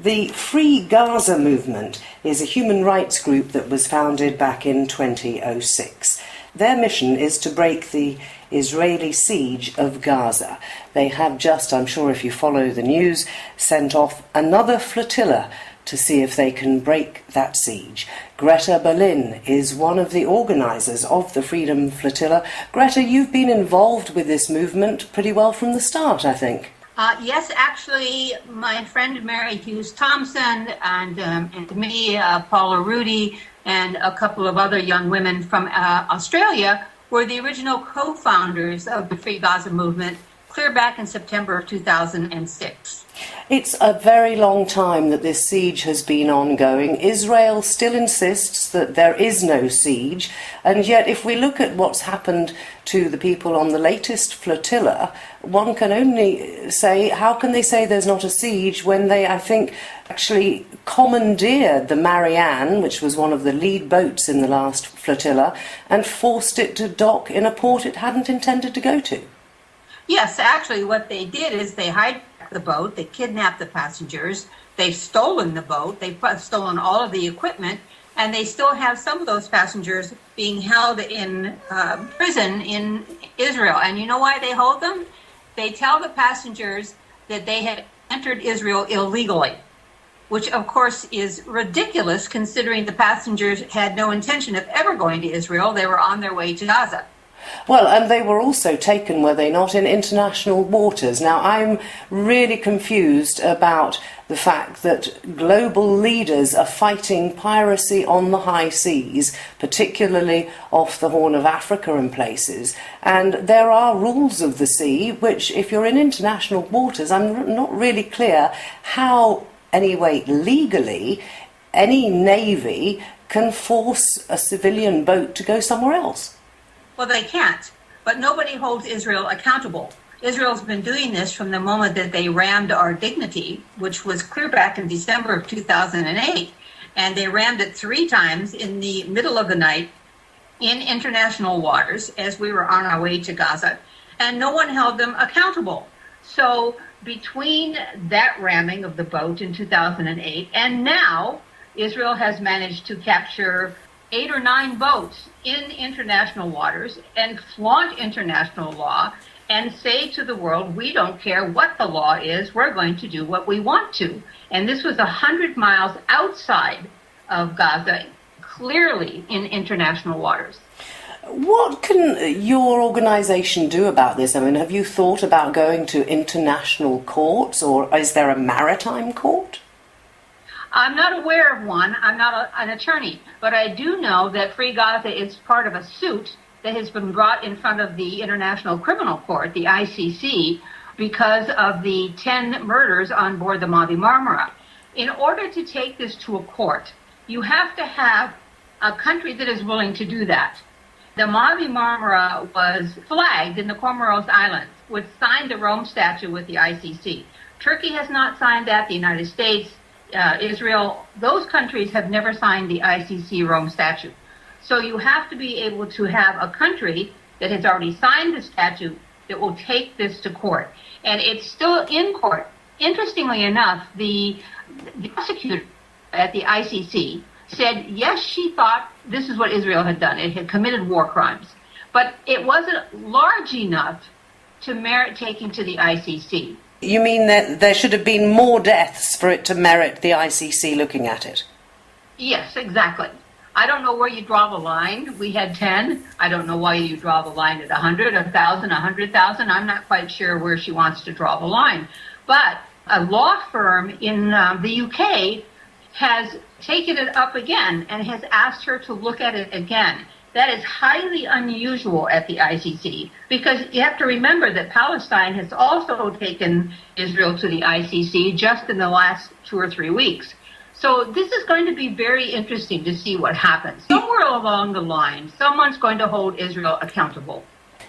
The Free Gaza Movement is a human rights group that was founded back in 2006. Their mission is to break the Israeli siege of Gaza. They have just, I'm sure if you follow the news, sent off another flotilla to see if they can break that siege. Greta Berlin is one of the organisers of the Freedom Flotilla. Greta, you've been involved with this movement pretty well from the start, I think. Yes, actually, my friend Mary Hughes Thompson and me, Paula Rudy, and a couple of other young women from Australia were the original co-founders of the Free Gaza Movement clear back in September of 2006. It's a very long time that this siege has been ongoing. Israel still insists that there is no siege, and yet if we look at what's happened to the people on the latest flotilla, one can only say, how can they say there's not a siege when they, I think, actually commandeered the Marianne, which was one of the lead boats in the last flotilla, and forced it to dock in a port it hadn't intended to go to? Yes, actually what they did is they hijacked the boat, they kidnapped the passengers, they've stolen the boat, they've stolen all of the equipment, and they still have some of those passengers being held in prison in Israel. And you know why they hold them? They tell the passengers that they had entered Israel illegally, which of course is ridiculous considering the passengers had no intention of ever going to Israel. They were on their way to Gaza. Well, and they were also taken, were they not, in international waters. Now, I'm really confused about the fact that global leaders are fighting piracy on the high seas, particularly off the Horn of Africa and places. And there are rules of the sea, which, if you're in international waters, I'm not really clear how, anyway, legally, any navy can force a civilian boat to go somewhere else. Well, they can't, but nobody holds Israel accountable. Israel's been doing this from the moment that they rammed our Dignity, which was clear back in December of 2008, and they rammed it 3 times in the middle of the night in international waters as we were on our way to Gaza, and no one held them accountable. So between that ramming of the boat in 2008 and now, Israel has managed to capture 8 or 9 boats in international waters and flaunt international law and say to the world, we don't care what the law is, we're going to do what we want to. And this was 100 miles outside of Gaza, clearly in international waters. What can your organisation do about this? I mean, have you thought about going to international courts, or is there a maritime court? I'm not aware of one. I'm not an attorney, but I do know that Free Gaza is part of a suit that has been brought in front of the International Criminal Court, the ICC, because of the 10 murders on board the Mavi Marmara. In order to take this to a court, you have to have a country that is willing to do that. The Mavi Marmara was flagged in the Comoros Islands, which signed the Rome Statute with the ICC. Turkey has not signed that, the United States, Israel, those countries have never signed the ICC Rome Statute. So you have to be able to have a country that has already signed the statute that will take this to court. And it's still in court. Interestingly enough, the prosecutor at the ICC said, yes, she thought this is what Israel had done. It had committed war crimes. But it wasn't large enough to merit taking to the ICC. You mean that there should have been more deaths for it to merit the ICC looking at it? Yes, exactly. I don't know where you draw the line. We had 10. I don't know why you draw the line at 100, 1,000, 100,000. I'm not quite sure where she wants to draw the line. But a law firm in the UK has taken it up again and has asked her to look at it again. That is highly unusual at the ICC, because you have to remember that Palestine has also taken Israel to the ICC just in the last 2 or 3 weeks. So this is going to be very interesting to see what happens. Somewhere along the line, someone's going to hold Israel accountable.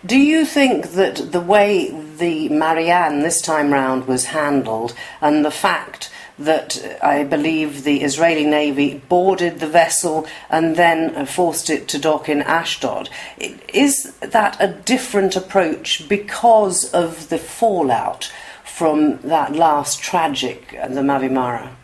Do you think that the way the Marianne this time round was handled, and the fact that I believe the Israeli Navy boarded the vessel and then forced it to dock in Ashdod, is that a different approach because of the fallout from that last tragic, the Mavi Marmara?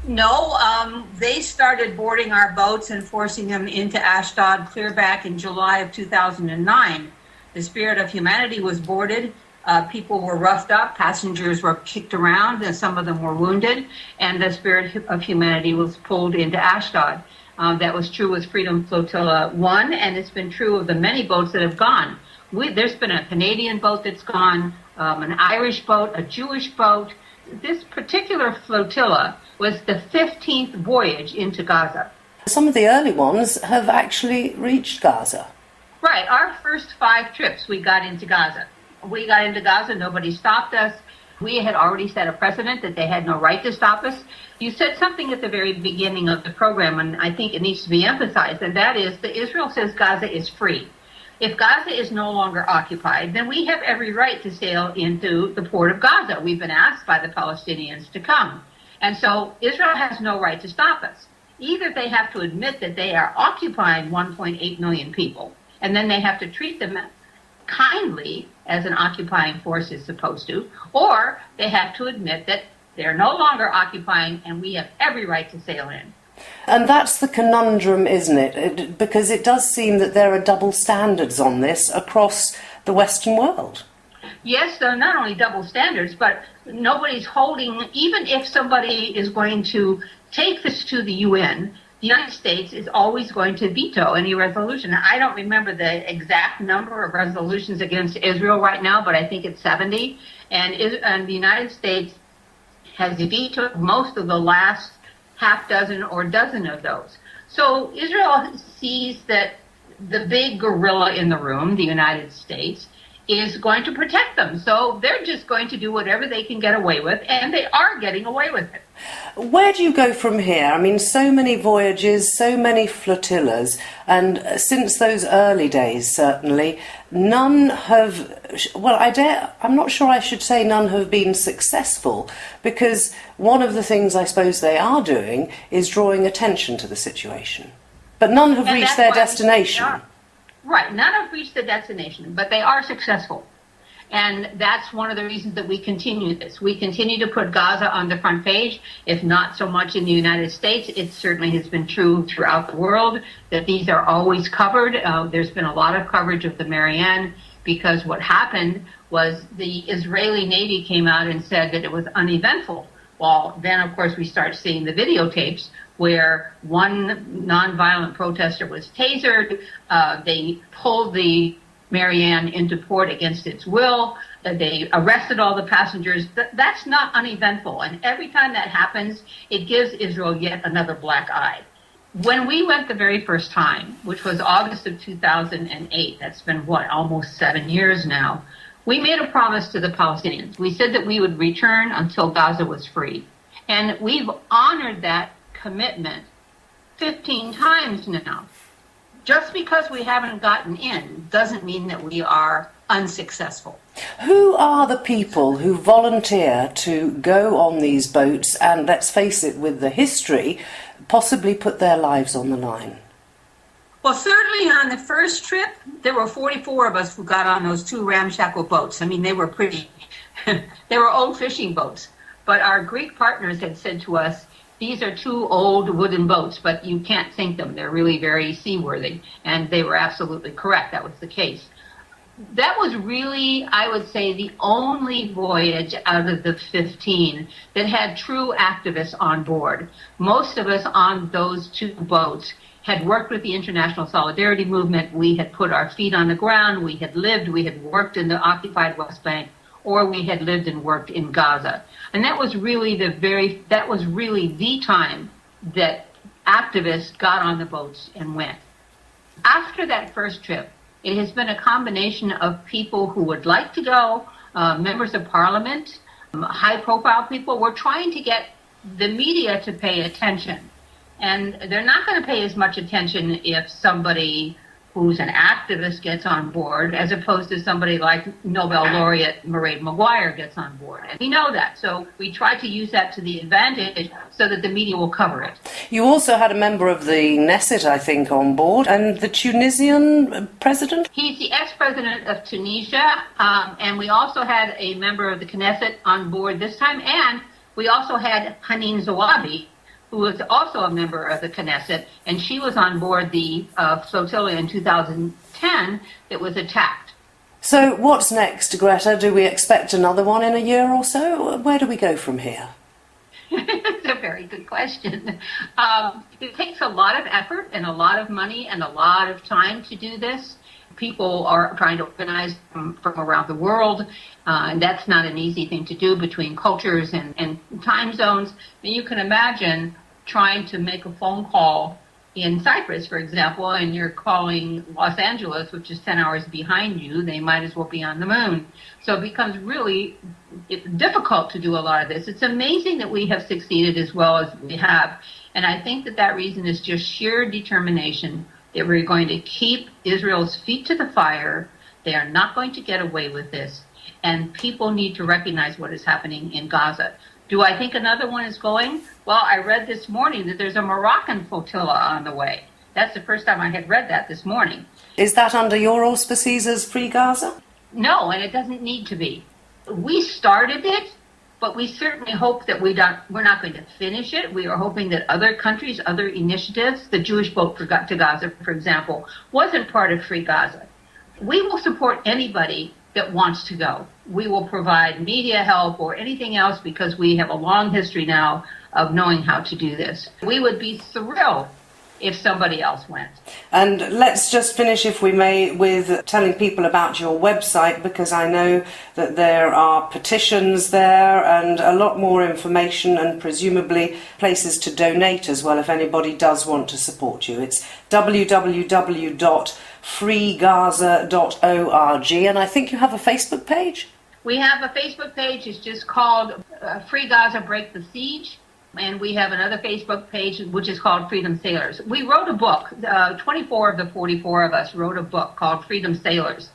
No, they started boarding our boats and forcing them into Ashdod clear back in July of 2009. The Spirit of Humanity was boarded. People were roughed up, passengers were kicked around, and some of them were wounded, and the Spirit of Humanity was pulled into Ashdod. That was true with Freedom Flotilla 1, and it's been true of the many boats that have gone. There's been a Canadian boat that's gone, an Irish boat, a Jewish boat. This particular flotilla was the 15th voyage into Gaza. Some of the early ones have actually reached Gaza. Right, our first 5 trips we got into Gaza. We got into Gaza, nobody stopped us. We had already set a precedent that they had no right to stop us. You said something at the very beginning of the program, and I think it needs to be emphasized, and that is that Israel says Gaza is free. If Gaza is no longer occupied, then we have every right to sail into the port of Gaza. We've been asked by the Palestinians to come. And so Israel has no right to stop us. Either they have to admit that they are occupying 1.8 million people, and then they have to treat them kindly as an occupying force is supposed to, or they have to admit that they're no longer occupying and we have every right to sail in. And that's the conundrum, isn't it? Because it does seem that there are double standards on this across the Western world. Yes, there are not only double standards, but nobody's holding, even if somebody is going to take this to the UN, the United States is always going to veto any resolution. I don't remember the exact number of resolutions against Israel right now, but I think it's 70. And the United States has vetoed most of the last half dozen or dozen of those. So Israel sees that the big gorilla in the room, the United States, is going to protect them. So they're just going to do whatever they can get away with, and they are getting away with it. Where do you go from here? I mean, so many voyages, so many flotillas, and since those early days, certainly, none have, well, I'm not sure I should say none have been successful, because one of the things I suppose they are doing is drawing attention to the situation. But none have reached their destination. Right, none have reached the destination, but they are successful. And that's one of the reasons that we continue this. We continue to put Gaza on the front page, if not so much in the United States. It certainly has been true throughout the world that these are always covered. There's been a lot of coverage of the Marianne because what happened was the Israeli Navy came out and said that it was uneventful. Well, then, of course, we start seeing the videotapes where one nonviolent protester was tasered. They pulled the Marianne into port against its will. They arrested all the passengers. That's not uneventful. And every time that happens, it gives Israel yet another black eye. When we went the very first time, which was August of 2008, that's been, almost 7 years now, we made a promise to the Palestinians. We said that we would return until Gaza was free. And we've honored that commitment 15 times now. Just because we haven't gotten in doesn't mean that we are unsuccessful. Who are the people who volunteer to go on these boats and, let's face it, with the history, possibly put their lives on the line? Well, certainly on the first trip, there were 44 of us who got on those 2 ramshackle boats. I mean, they were they were old fishing boats. But our Greek partners had said to us, these are 2 old wooden boats, but you can't sink them. They're really very seaworthy. And they were absolutely correct. That was the case. That was really, I would say, the only voyage out of the 15 that had true activists on board. Most of us on those 2 boats had worked with the International Solidarity Movement. We had put our feet on the ground. We had worked in the occupied West Bank, or we had lived and worked in Gaza. And that was really the time that activists got on the boats and went. After that first trip, it has been a combination of people who would like to go, members of parliament, high-profile people. We're trying to get the media to pay attention. And they're not going to pay as much attention if somebody who's an activist gets on board, as opposed to somebody like Nobel laureate Mairead Maguire gets on board. And we know that, so we try to use that to the advantage so that the media will cover it. You also had a member of the Knesset, I think, on board, and the Tunisian president? He's the ex-president of Tunisia, and we also had a member of the Knesset on board this time, and we also had Hanin Zawabi, who was also a member of the Knesset, and she was on board the flotilla in 2010 that was attacked. So what's next, Greta? Do we expect another one in a year or so? Where do we go from here? It's a very good question. It takes a lot of effort and a lot of money and a lot of time to do this. People are trying to organize from around the world, and that's not an easy thing to do between cultures and time zones. And you can imagine trying to make a phone call in Cyprus, for example, and you're calling Los Angeles, which is 10 hours behind you. They might as well be on the moon. So it becomes really difficult to do a lot of this. It's amazing that we have succeeded as well as we have. And I think that reason is just sheer determination that we're going to keep Israel's feet to the fire. They are not going to get away with this. And people need to recognize what is happening in Gaza. Do I think another one is going? Well, I read this morning that there's a Moroccan flotilla on the way. That's the first time I had read that this morning. Is that under your auspices as Free Gaza? No, and it doesn't need to be. We started it, but we certainly hope that we're not going to finish it. We are hoping that other countries, other initiatives, the Jewish Boat to Gaza, for example, wasn't part of Free Gaza. We will support anybody that wants to go. We will provide media help or anything else because we have a long history now of knowing how to do this. We would be thrilled if somebody else went. And let's just finish, if we may, with telling people about your website, because I know that there are petitions there and a lot more information and presumably places to donate as well if anybody does want to support you. It's www.freegaza.org, and I think you have a Facebook page? We have a Facebook page. It's just called Free Gaza Break the Siege. And we have another Facebook page, which is called Freedom Sailors. We wrote a book. 24 of the 44 of us wrote a book called Freedom Sailors.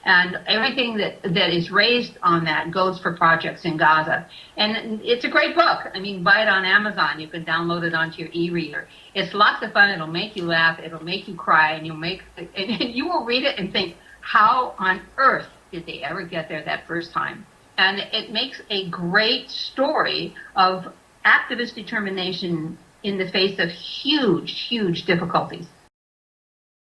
And everything that is raised on that goes for projects in Gaza. And it's a great book. I mean, buy it on Amazon. You can download it onto your e-reader. It's lots of fun. It'll make you laugh. It'll make you cry. And you will read it and think, how on earth did they ever get there that first time? And it makes a great story of activist determination in the face of huge, huge difficulties.